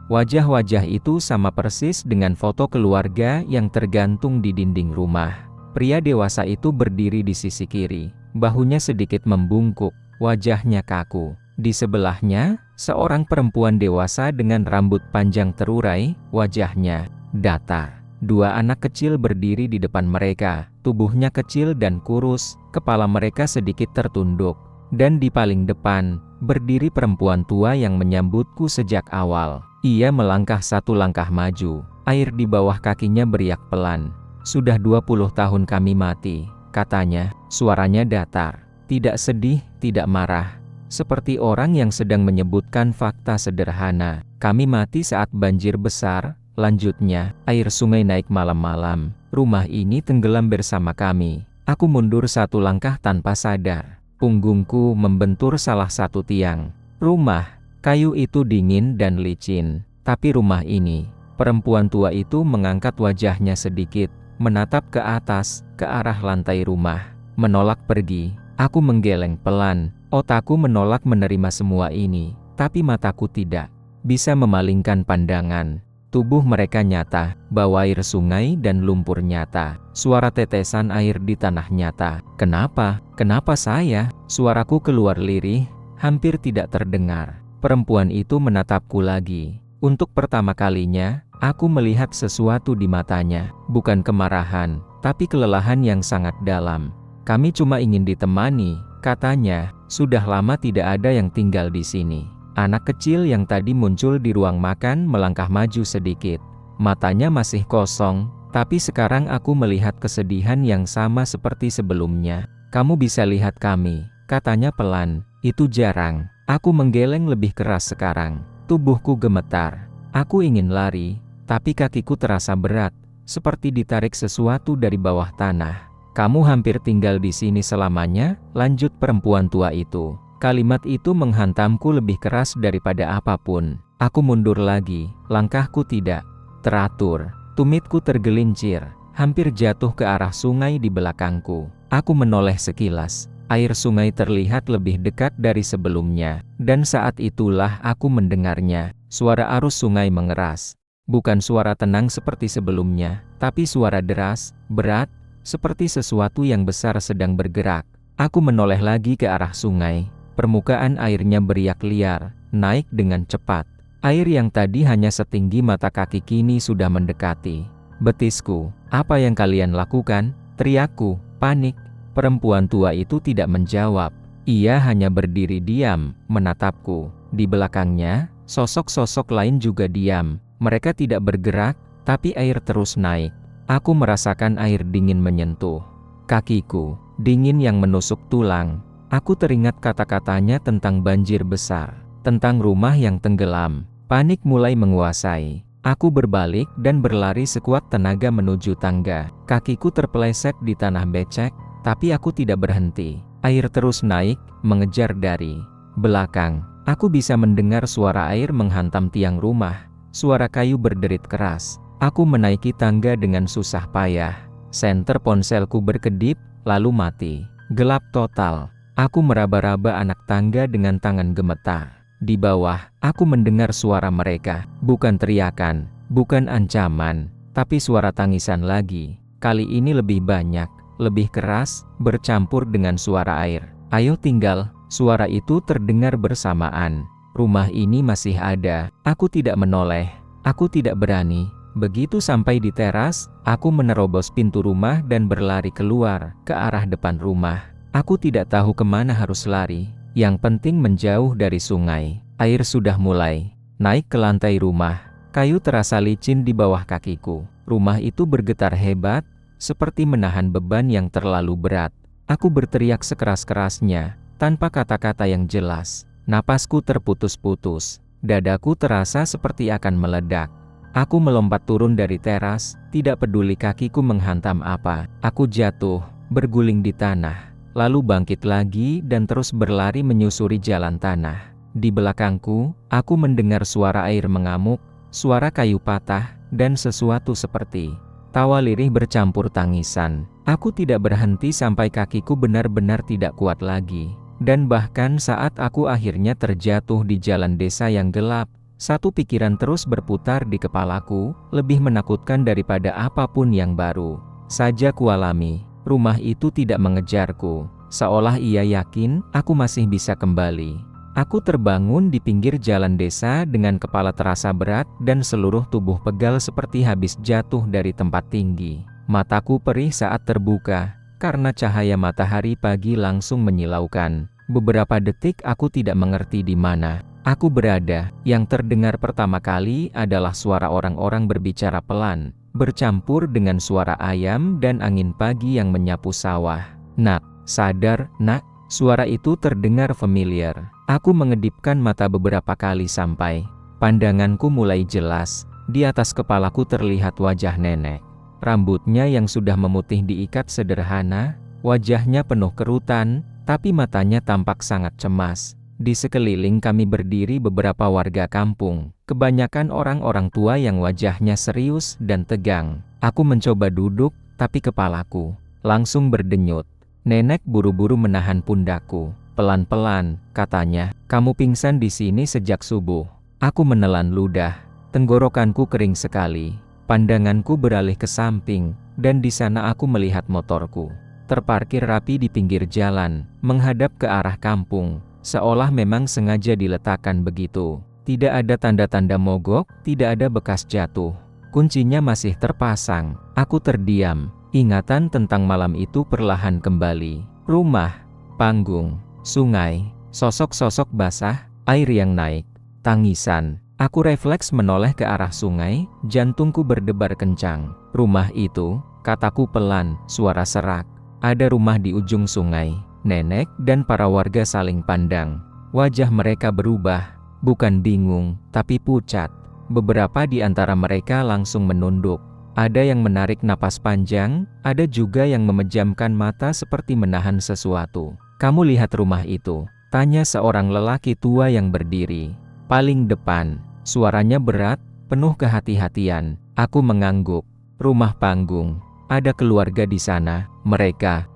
Wajah-wajah itu sama persis dengan foto keluarga yang tergantung di dinding rumah. Pria dewasa itu berdiri di sisi kiri, bahunya sedikit membungkuk, wajahnya kaku. Di sebelahnya, seorang perempuan dewasa dengan rambut panjang terurai, wajahnya datar. 2 anak kecil berdiri di depan mereka, tubuhnya kecil dan kurus, kepala mereka sedikit tertunduk. Dan di paling depan, berdiri perempuan tua yang menyambutku sejak awal. Ia melangkah 1 langkah maju. Air di bawah kakinya beriak pelan. "Sudah 20 tahun kami mati," katanya. Suaranya datar. Tidak sedih, tidak marah. Seperti orang yang sedang menyebutkan fakta sederhana. "Kami mati saat banjir besar," lanjutnya. "Air sungai naik malam-malam. Rumah ini tenggelam bersama kami." Aku mundur 1 langkah tanpa sadar. Punggungku membentur salah satu tiang. Rumah kayu itu dingin dan licin. Tapi rumah ini, perempuan tua itu mengangkat wajahnya sedikit, menatap ke atas, ke arah lantai rumah. Menolak pergi. Aku menggeleng pelan. Otakku menolak menerima semua ini, tapi mataku tidak bisa memalingkan pandangan. Tubuh mereka nyata, bau air sungai dan lumpur nyata. Suara tetesan air di tanah nyata. "Kenapa? Kenapa saya?" Suaraku keluar lirih, hampir tidak terdengar. Perempuan itu menatapku lagi. Untuk pertama kalinya, aku melihat sesuatu di matanya. Bukan kemarahan, tapi kelelahan yang sangat dalam. "Kami cuma ingin ditemani," katanya. "Sudah lama tidak ada yang tinggal di sini." Anak kecil yang tadi muncul di ruang makan melangkah maju sedikit. Matanya masih kosong, tapi sekarang aku melihat kesedihan yang sama seperti sebelumnya. "Kamu bisa lihat kami," katanya pelan. "Itu jarang." Aku menggeleng lebih keras sekarang. Tubuhku gemetar. Aku ingin lari, tapi kakiku terasa berat, seperti ditarik sesuatu dari bawah tanah. "Kamu hampir tinggal di sini selamanya," lanjut perempuan tua itu. Kalimat itu menghantamku lebih keras daripada apapun. Aku mundur lagi, langkahku tidak teratur. Tumitku tergelincir. hampir jatuh ke arah sungai di belakangku. Aku menoleh sekilas. Air sungai terlihat lebih dekat dari sebelumnya, dan saat itulah aku mendengarnya. Suara arus sungai mengeras. Bukan suara tenang seperti sebelumnya, tapi suara deras, berat, seperti sesuatu yang besar sedang bergerak. Aku menoleh lagi ke arah sungai. Permukaan airnya beriak liar, naik dengan cepat. Air yang tadi hanya setinggi mata kaki kini sudah mendekati betisku. "Apa yang kalian lakukan?" teriakku, panik. Perempuan tua itu tidak menjawab. Ia hanya berdiri diam, menatapku. Di belakangnya, sosok-sosok lain juga diam. Mereka tidak bergerak, tapi air terus naik. Aku merasakan air dingin menyentuh kakiku, dingin yang menusuk tulang. Aku teringat kata-katanya tentang banjir besar, tentang rumah yang tenggelam. Panik mulai menguasai. Aku berbalik dan berlari sekuat tenaga menuju tangga. Kakiku terpeleset di tanah becek, tapi aku tidak berhenti. Air terus naik, mengejar dari belakang. Aku bisa mendengar suara air menghantam tiang rumah. Suara kayu berderit keras. Aku menaiki tangga dengan susah payah. Senter ponselku berkedip, lalu mati. Gelap total. Aku meraba-raba anak tangga dengan tangan gemetar. Di bawah, aku mendengar suara mereka. Bukan teriakan, bukan ancaman, tapi suara tangisan lagi. Kali ini lebih banyak, lebih keras, bercampur dengan suara air. "Ayo tinggal," suara itu terdengar bersamaan. Rumah ini masih ada. Aku tidak menoleh. Aku tidak berani. Begitu sampai di teras, aku menerobos pintu rumah dan berlari keluar, ke arah depan rumah. Aku tidak tahu kemana harus lari. Yang penting menjauh dari sungai. Air sudah mulai naik ke lantai rumah. Kayu terasa licin di bawah kakiku. Rumah itu bergetar hebat, seperti menahan beban yang terlalu berat. Aku berteriak sekeras-kerasnya, tanpa kata-kata yang jelas. Napasku terputus-putus. Dadaku terasa seperti akan meledak. Aku melompat turun dari teras, tidak peduli kakiku menghantam apa. Aku jatuh, berguling di tanah, lalu bangkit lagi dan terus berlari menyusuri jalan tanah. Di belakangku, aku mendengar suara air mengamuk, suara kayu patah, dan sesuatu seperti tawa lirih bercampur tangisan. Aku tidak berhenti sampai kakiku benar-benar tidak kuat lagi. Dan bahkan saat aku akhirnya terjatuh di jalan desa yang gelap, satu pikiran terus berputar di kepalaku, lebih menakutkan daripada apapun yang baru saja kualami. Rumah itu tidak mengejarku, seolah ia yakin aku masih bisa kembali. Aku terbangun di pinggir jalan desa dengan kepala terasa berat dan seluruh tubuh pegal seperti habis jatuh dari tempat tinggi. Mataku perih saat terbuka, karena cahaya matahari pagi langsung menyilaukan. Beberapa detik aku tidak mengerti di mana aku berada. Yang terdengar pertama kali adalah suara orang-orang berbicara pelan, bercampur dengan suara ayam dan angin pagi yang menyapu sawah. "Nak, sadar, nak." Suara itu terdengar familiar. Aku mengedipkan mata beberapa kali sampai pandanganku mulai jelas. Di atas kepalaku terlihat wajah nenek. Rambutnya yang sudah memutih diikat sederhana, wajahnya penuh kerutan, tapi matanya tampak sangat cemas. Di sekeliling kami berdiri beberapa warga kampung, kebanyakan orang-orang tua yang wajahnya serius dan tegang. Aku mencoba duduk, tapi kepalaku langsung berdenyut. Nenek buru-buru menahan pundakku. "Pelan-pelan," katanya, "kamu pingsan di sini sejak subuh." Aku menelan ludah. Tenggorokanku kering sekali. Pandanganku beralih ke samping, dan di sana aku melihat motorku terparkir rapi di pinggir jalan, menghadap ke arah kampung, seolah memang sengaja diletakkan begitu. Tidak ada tanda-tanda mogok, tidak ada bekas jatuh. Kuncinya masih terpasang. Aku terdiam. Ingatan tentang malam itu perlahan kembali. Rumah, panggung, sungai, sosok-sosok basah, air yang naik, tangisan. Aku refleks menoleh ke arah sungai, jantungku berdebar kencang. "Rumah itu," kataku pelan, suara serak. Ada rumah di ujung sungai. Nenek dan para warga saling pandang. Wajah mereka berubah, bukan bingung, tapi pucat. Beberapa di antara mereka langsung menunduk. Ada yang menarik napas panjang, ada juga yang memejamkan mata seperti menahan sesuatu. "Kamu lihat rumah itu?" tanya seorang lelaki tua yang berdiri paling depan. Suaranya berat, penuh kehati-hatian. Aku mengangguk. "Rumah panggung." ada keluarga di sana, mereka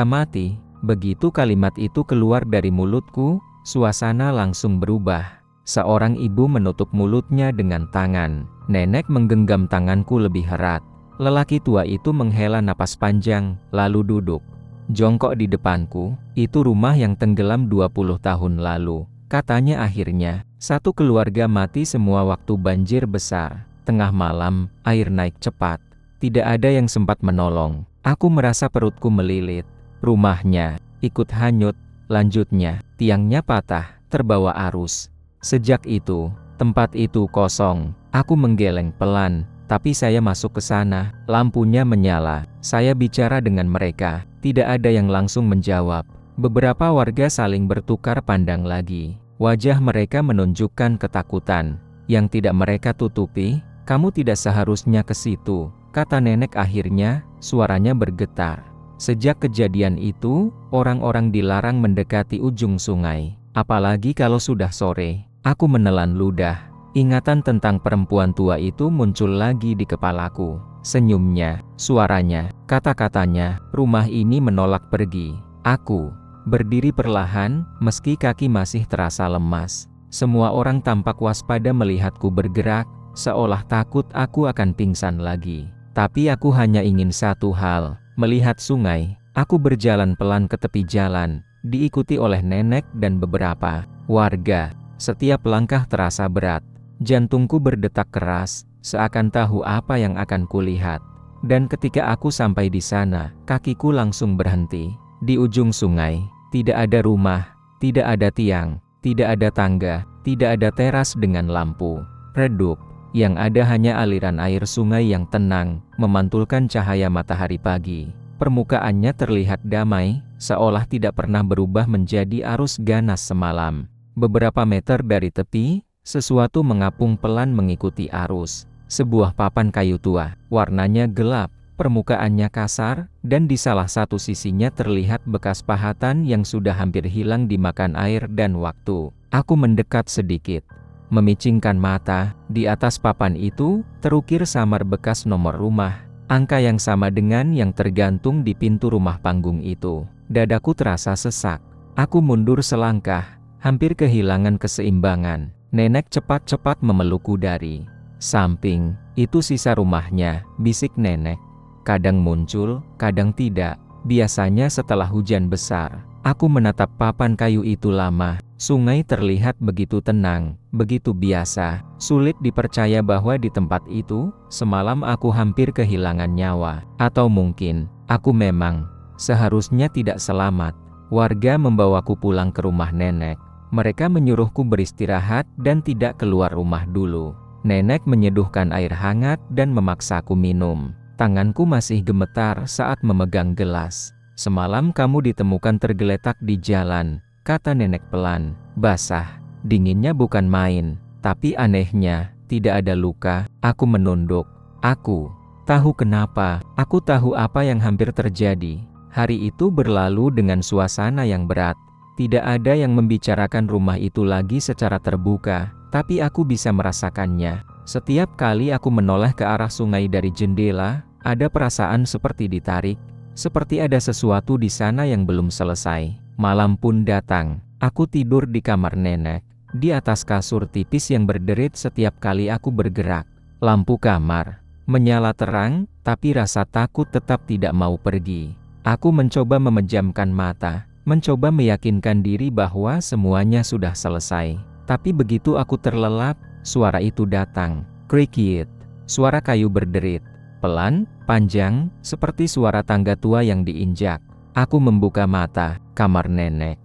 mati. Begitu kalimat itu keluar dari mulutku, suasana langsung berubah. Seorang ibu menutup mulutnya dengan tangan. Nenek menggenggam tanganku lebih erat. Lelaki tua itu menghela napas panjang, lalu duduk. Jongkok di depanku, itu rumah yang tenggelam 20 tahun lalu. Katanya akhirnya, satu keluarga mati semua waktu banjir besar. Tengah malam, air naik cepat. Tidak ada yang sempat menolong. Aku merasa perutku melilit. Rumahnya ikut hanyut. Lanjutnya, tiangnya patah, terbawa arus. Sejak itu, tempat itu kosong. Aku menggeleng pelan, tapi saya masuk ke sana. Lampunya menyala. Saya bicara dengan mereka. Tidak ada yang langsung menjawab. Beberapa warga saling bertukar pandang lagi. Wajah mereka menunjukkan ketakutan. Yang tidak mereka tutupi, "Kamu tidak seharusnya ke situ," kata nenek akhirnya, suaranya bergetar. Sejak kejadian itu, orang-orang dilarang mendekati ujung sungai. Apalagi kalau sudah sore. Aku menelan ludah. Ingatan tentang perempuan tua itu muncul lagi di kepalaku. Senyumnya, suaranya, kata-katanya, rumah ini menolak pergi. Aku berdiri perlahan, meski kaki masih terasa lemas. Semua orang tampak waspada melihatku bergerak, seolah takut aku akan pingsan lagi. Tapi aku hanya ingin satu hal, melihat sungai. Aku berjalan pelan ke tepi jalan, diikuti oleh nenek dan beberapa warga. Setiap langkah terasa berat. Jantungku berdetak keras, seakan tahu apa yang akan kulihat. Dan ketika aku sampai di sana, kakiku langsung berhenti. Di ujung sungai, tidak ada rumah, tidak ada tiang, tidak ada tangga, tidak ada teras dengan lampu redup. Yang ada hanya aliran air sungai yang tenang, memantulkan cahaya matahari pagi. Permukaannya terlihat damai, seolah tidak pernah berubah menjadi arus ganas semalam. Beberapa meter dari tepi, sesuatu mengapung pelan mengikuti arus. Sebuah papan kayu tua, warnanya gelap, permukaannya kasar, dan di salah satu sisinya terlihat bekas pahatan yang sudah hampir hilang dimakan air dan waktu. Aku mendekat sedikit, memicingkan mata. Di atas papan itu, terukir samar bekas nomor rumah, angka yang sama dengan yang tergantung di pintu rumah panggung itu. Dadaku terasa sesak. Aku mundur selangkah, hampir kehilangan keseimbangan. Nenek cepat-cepat memelukku dari samping. "Itu sisa rumahnya," bisik nenek. "Kadang muncul, kadang tidak. Biasanya setelah hujan besar." Aku menatap papan kayu itu lama. Sungai terlihat begitu tenang, begitu biasa. Sulit dipercaya bahwa di tempat itu, semalam aku hampir kehilangan nyawa. Atau mungkin, aku memang seharusnya tidak selamat. Warga membawaku pulang ke rumah nenek. Mereka menyuruhku beristirahat dan tidak keluar rumah dulu. Nenek menyeduhkan air hangat dan memaksaku minum. Tanganku masih gemetar saat memegang gelas. "Semalam kamu ditemukan tergeletak di jalan," kata nenek pelan. "Basah, dinginnya bukan main. Tapi anehnya, tidak ada luka." Aku menunduk. Aku tahu kenapa. Aku tahu apa yang hampir terjadi. Hari itu berlalu dengan suasana yang berat. Tidak ada yang membicarakan rumah itu lagi secara terbuka, tapi aku bisa merasakannya. Setiap kali aku menoleh ke arah sungai dari jendela, ada perasaan seperti ditarik, seperti ada sesuatu di sana yang belum selesai. Malam pun datang. Aku tidur di kamar nenek, di atas kasur tipis yang berderit setiap kali aku bergerak. Lampu kamar menyala terang, tapi rasa takut tetap tidak mau pergi. Aku mencoba memejamkan mata, mencoba meyakinkan diri bahwa semuanya sudah selesai. Tapi begitu aku terlelap, suara itu datang. Krikiit. Suara kayu berderit. Pelan, panjang, seperti suara tangga tua yang diinjak. Aku membuka mata. Kamar nenek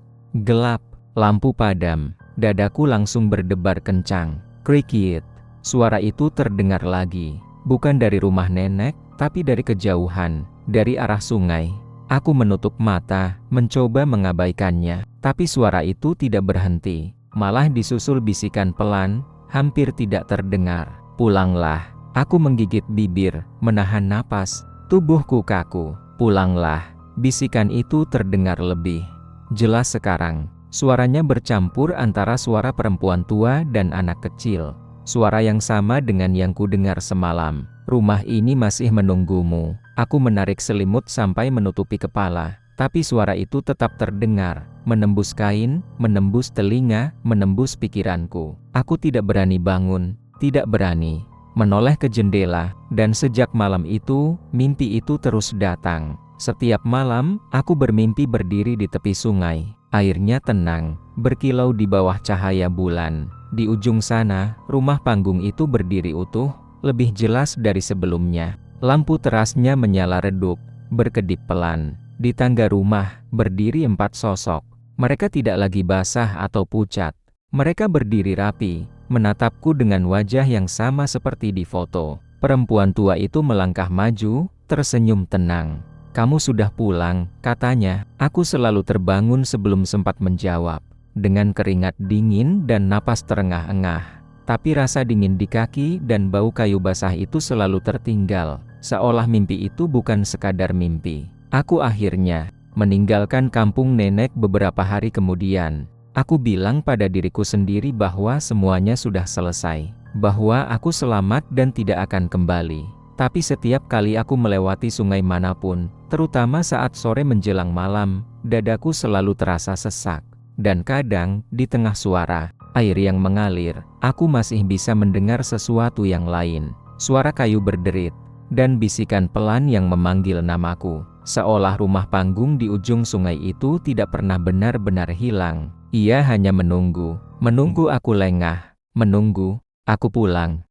gelap, lampu padam. Dadaku langsung berdebar kencang. Krikiit. Suara itu terdengar lagi. Bukan dari rumah nenek, tapi dari kejauhan, dari arah sungai. Aku menutup mata, mencoba mengabaikannya, tapi suara itu tidak berhenti. Malah disusul bisikan pelan, hampir tidak terdengar. "Pulanglah." Aku menggigit bibir, menahan napas. Tubuhku kaku. "Pulanglah." Bisikan itu terdengar lebih jelas sekarang. Suaranya bercampur antara suara perempuan tua dan anak kecil. Suara yang sama dengan yang kudengar semalam. "Rumah ini masih menunggumu." Aku menarik selimut sampai menutupi kepala, tapi suara itu tetap terdengar, menembus kain, menembus telinga, menembus pikiranku. Aku tidak berani bangun, tidak berani menoleh ke jendela, dan sejak malam itu, mimpi itu terus datang. Setiap malam, aku bermimpi berdiri di tepi sungai. Airnya tenang, berkilau di bawah cahaya bulan. Di ujung sana, rumah panggung itu berdiri utuh, lebih jelas dari sebelumnya. Lampu terasnya menyala redup, berkedip pelan. Di tangga rumah, berdiri 4 sosok. Mereka tidak lagi basah atau pucat. Mereka berdiri rapi, menatapku dengan wajah yang sama seperti di foto. Perempuan tua itu melangkah maju, tersenyum tenang. "Kamu sudah pulang," katanya. Aku selalu terbangun sebelum sempat menjawab, dengan keringat dingin dan napas terengah-engah. Tapi rasa dingin di kaki dan bau kayu basah itu selalu tertinggal, seolah mimpi itu bukan sekadar mimpi. Aku akhirnya meninggalkan kampung nenek beberapa hari kemudian. Aku bilang pada diriku sendiri bahwa semuanya sudah selesai, bahwa aku selamat dan tidak akan kembali. Tapi setiap kali aku melewati sungai manapun, terutama saat sore menjelang malam, dadaku selalu terasa sesak. Dan kadang, di tengah suara air yang mengalir, aku masih bisa mendengar sesuatu yang lain. Suara kayu berderit, dan bisikan pelan yang memanggil namaku. Seolah rumah panggung di ujung sungai itu tidak pernah benar-benar hilang. Ia hanya menunggu aku lengah, menunggu aku pulang.